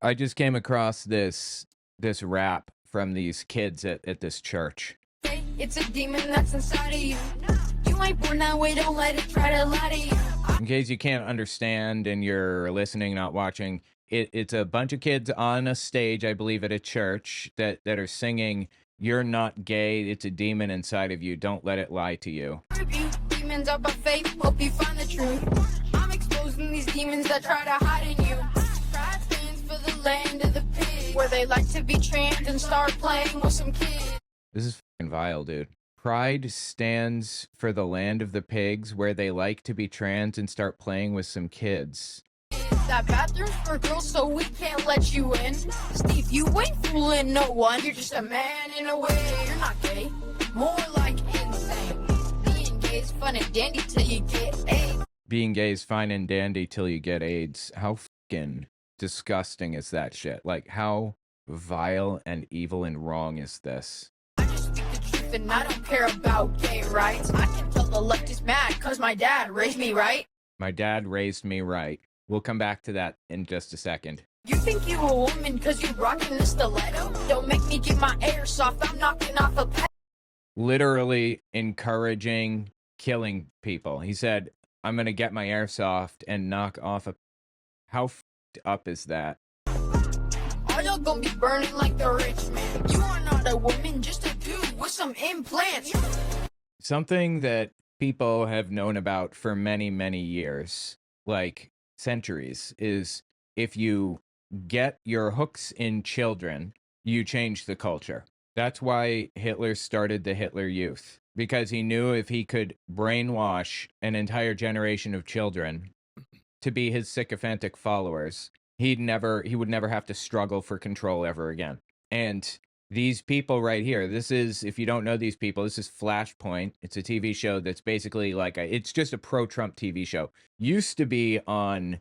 I just came across this rap from these kids at this church. Hey, it's a demon that's inside of you. You ain't born that way, don't let it try to lie to you. In case you can't understand and you're listening, not watching, it's a bunch of kids on a stage, I believe, at a church that are singing, "You're not gay, it's a demon inside of you, don't let it lie to you." Demons are by faith, hope you find the truth. I'm exposing these demons that try to hide in you. Pride stands for the land of the pig, where they like to be trans and start playing with some kids. This is fucking vile, dude. Pride stands for the land of the pigs, where they like to be trans and start playing with some kids. That bathroom's for girls, so we can't let you in. Steve, you ain't fooling no one. You're just a man in a way. You're not gay, more like insane. Being gay is fun and dandy till you get AIDS. Being gay is fine and dandy till you get AIDS. How fucking disgusting is that shit? Like, how vile and evil and wrong is this? I just speak the truth and I don't care about gay rights. I can tell the left is mad cause my dad raised me right. My dad raised me right. We'll come back to that in just a second. You think you a woman cause you rocking the stiletto? Don't make me get my airsoft, I'm knocking off a pet. Literally encouraging killing people. He said, "I'm gonna get my airsoft and knock off a..." How fucked up is that? Are y'all gonna be burning like the rich man? You are not a woman, just a dude with some implants. Something that people have known about for many, many years, like centuries, is if you get your hooks in children, you change the culture. That's why Hitler started the Hitler Youth, because he knew if he could brainwash an entire generation of children to be his sycophantic followers, he would never have to struggle for control ever again. And these people right here, this is, if you don't know these people, this is Flashpoint. It's a TV show that's basically like it's just a pro-Trump TV show. Used to be on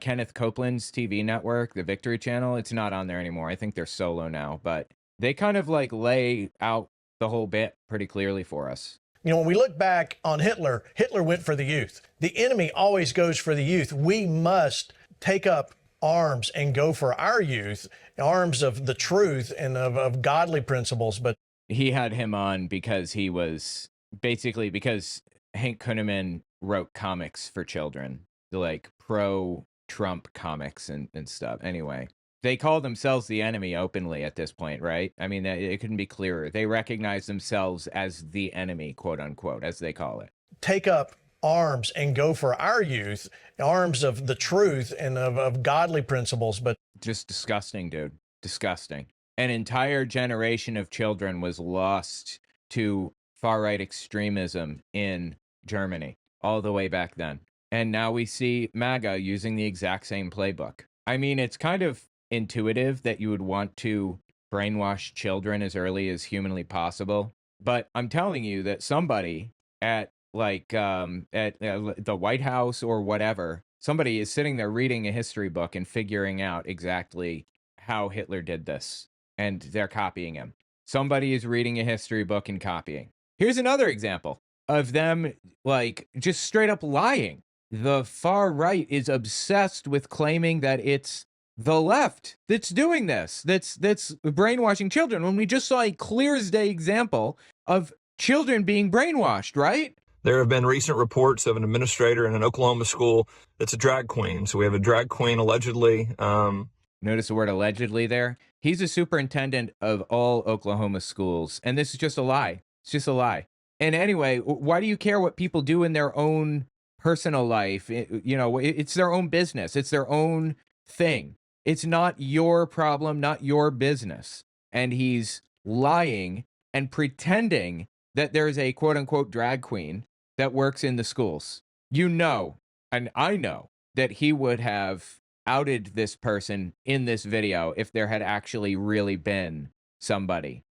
Kenneth Copeland's TV network, the Victory Channel. It's not on there anymore. I think they're solo now, but they kind of like lay out the whole bit pretty clearly for us. You know, when we look back on Hitler, Hitler went for the youth. The enemy always goes for the youth. We must take up arms and go for our youth, arms of the truth and of godly principles. But he had him on because he was basically, because Hank Kunneman wrote comics for children, like pro-Trump comics and stuff. Anyway, they call themselves the enemy openly at this point, right? I mean, it couldn't be clearer. They recognize themselves as the enemy, quote unquote, as they call it. Take up arms and go for our youth, arms of the truth and of godly principles. But just disgusting, dude. Disgusting. An entire generation of children was lost to far-right extremism in Germany all the way back then. And now we see MAGA using the exact same playbook. I mean, it's kind of intuitive that you would want to brainwash children as early as humanly possible. But I'm telling you that somebody at the White House or whatever, somebody is sitting there reading a history book and figuring out exactly how Hitler did this, and they're copying him. Somebody is reading a history book and copying. Here's another example of them, like, just straight up lying. The far right is obsessed with claiming that it's the left that's doing this, that's brainwashing children, when we just saw a clear as day example of children being brainwashed, right? There have been recent reports of an administrator in an Oklahoma school that's a drag queen. So we have a drag queen allegedly. Notice the word allegedly there. He's a superintendent of all Oklahoma schools, and this is just a lie. It's just a lie. And anyway, why do you care what people do in their own personal life? It's their own business. It's their own thing. It's not your problem, not your business. And he's lying and pretending that there is a quote-unquote drag queen that works in the schools. You know, and I know, that he would have outed this person in this video if there had actually really been somebody,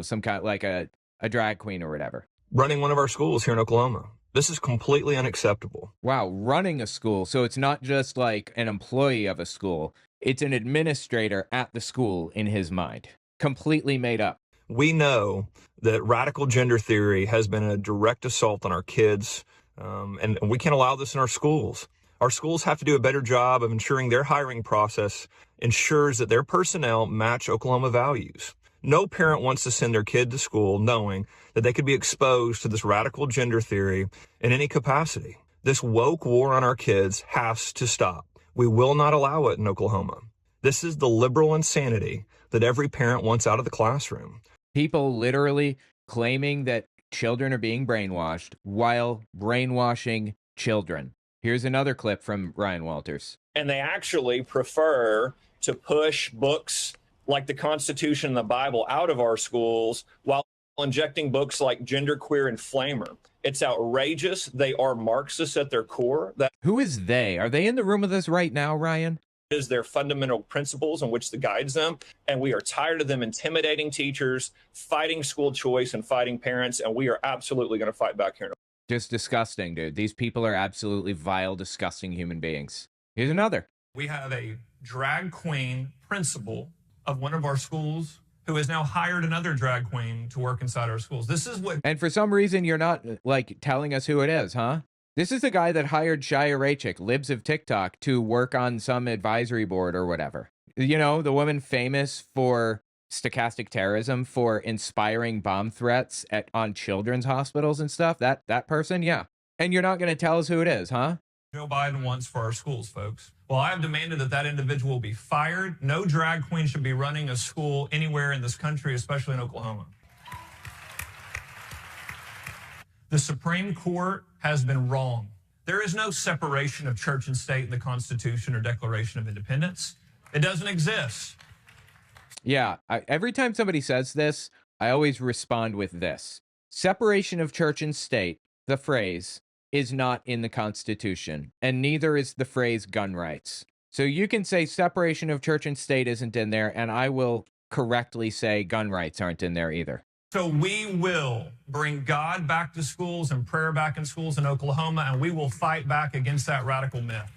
some kind, like a drag queen or whatever, running one of our schools here in Oklahoma. This is completely unacceptable. Wow, running a school. So it's not just like an employee of a school. It's an administrator at the school in his mind. Completely made up. We know that radical gender theory has been a direct assault on our kids, and we can't allow this in our schools. Our schools have to do a better job of ensuring their hiring process ensures that their personnel match Oklahoma values. No parent wants to send their kid to school knowing that they could be exposed to this radical gender theory in any capacity. This woke war on our kids has to stop. We will not allow it in Oklahoma. This is the liberal insanity that every parent wants out of the classroom. People literally claiming that children are being brainwashed while brainwashing children. Here's another clip from Ryan Walters. And they actually prefer to push books like the Constitution and the Bible out of our schools while injecting books like Genderqueer and Flamer. It's outrageous. They are Marxists at their core. That Who is they? Are they in the room with us right now, Ryan? is their fundamental principles in which that guides them. And we are tired of them intimidating teachers, fighting school choice, and fighting parents. And we are absolutely going to fight back here. Just disgusting, dude. These people are absolutely vile, disgusting human beings. Here's another. We have a drag queen principal of one of our schools who has now hired another drag queen to work inside our schools. This is what... And for some reason, you're not, like, telling us who it is, huh? This is the guy that hired Shia Raichik, Libs of TikTok, to work on some advisory board or whatever. You know, the woman famous for stochastic terrorism, for inspiring bomb threats on children's hospitals and stuff. That person, yeah. And you're not going to tell us who it is, huh? Joe Biden wants for our schools, folks. Well, I have demanded that that individual be fired. No drag queen should be running a school anywhere in this country, especially in Oklahoma. The Supreme Court has been wrong. There is no separation of church and state in the Constitution or Declaration of Independence. It doesn't exist. Yeah, every time somebody says this, I always respond with this. Separation of church and state, the phrase, is not in the Constitution, and neither is the phrase gun rights. So you can say separation of church and state isn't in there, and I will correctly say gun rights aren't in there either. So we will bring God back to schools and prayer back in schools in Oklahoma, and we will fight back against that radical myth.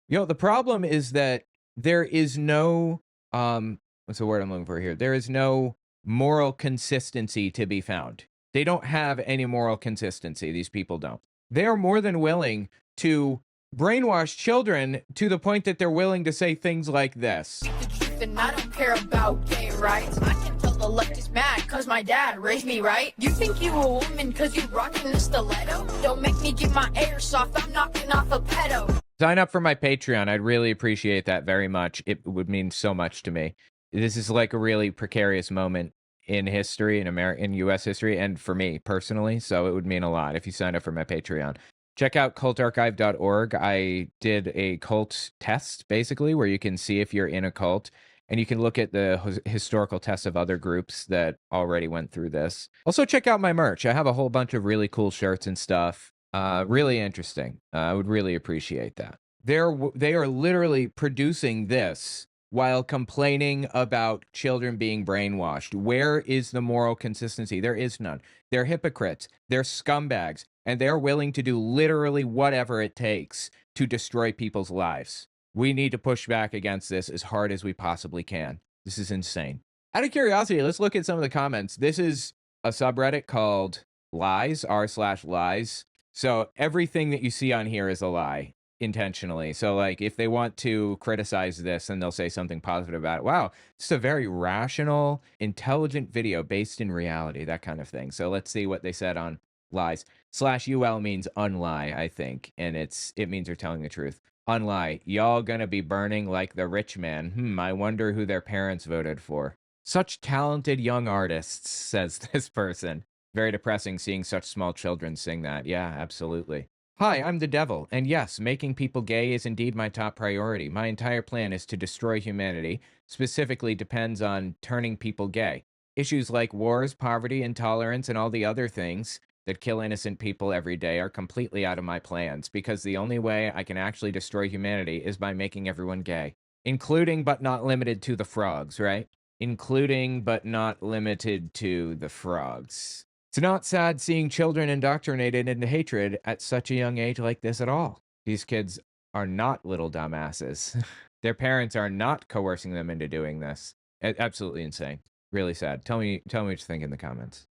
You know, the problem is that there is no, what's the word I'm looking for here? There is no moral consistency to be found. They don't have any moral consistency. These people don't. They are more than willing to brainwash children to the point that they're willing to say things like this. The truth and I don't care about gay rights. I can tell the left is mad cause my dad raised me right. You think you a woman cause you rocking the stiletto? Don't make me get my airsoft, I'm knocking off a pedo. Sign up for my Patreon. I'd really appreciate that very much. It would mean so much to me. This is like a really precarious moment in history, in U.S. history, and for me personally, so it would mean a lot if you sign up for my Patreon. Check out cultarchive.org. I did a cult test, basically, where you can see if you're in a cult, and you can look at the historical tests of other groups that already went through this. Also, check out my merch. I have a whole bunch of really cool shirts and stuff. Really interesting. I would really appreciate that. They are literally producing this while complaining about children being brainwashed. Where is the moral consistency? There is none. They're hypocrites. They're scumbags. And they're willing to do literally whatever it takes to destroy people's lives. We need to push back against this as hard as we possibly can. This is insane. Out of curiosity, let's look at some of the comments. This is a subreddit called Lies, r/lies. So everything that you see on here is a lie. Intentionally. So like if they want to criticize this, then they'll say something positive about it. Wow, it's a very rational, intelligent video based in reality, that kind of thing. So let's see what they said on lies. /UL means unlie, I think, and it means they're telling the truth. Unlie, y'all gonna be burning like the rich man. I wonder who their parents voted for. Such talented young artists, says this person. Very depressing seeing such small children sing that. Yeah, absolutely. Hi, I'm the devil, and yes, making people gay is indeed my top priority. My entire plan is to destroy humanity, specifically depends on turning people gay. Issues like wars, poverty, intolerance, and all the other things that kill innocent people every day are completely out of my plans, because the only way I can actually destroy humanity is by making everyone gay. Including but not limited to the frogs, right? Including but not limited to the frogs. It's not sad seeing children indoctrinated into hatred at such a young age like this at all. These kids are not little dumbasses. Their parents are not coercing them into doing this. Absolutely insane. Really sad. Tell me what you think in the comments.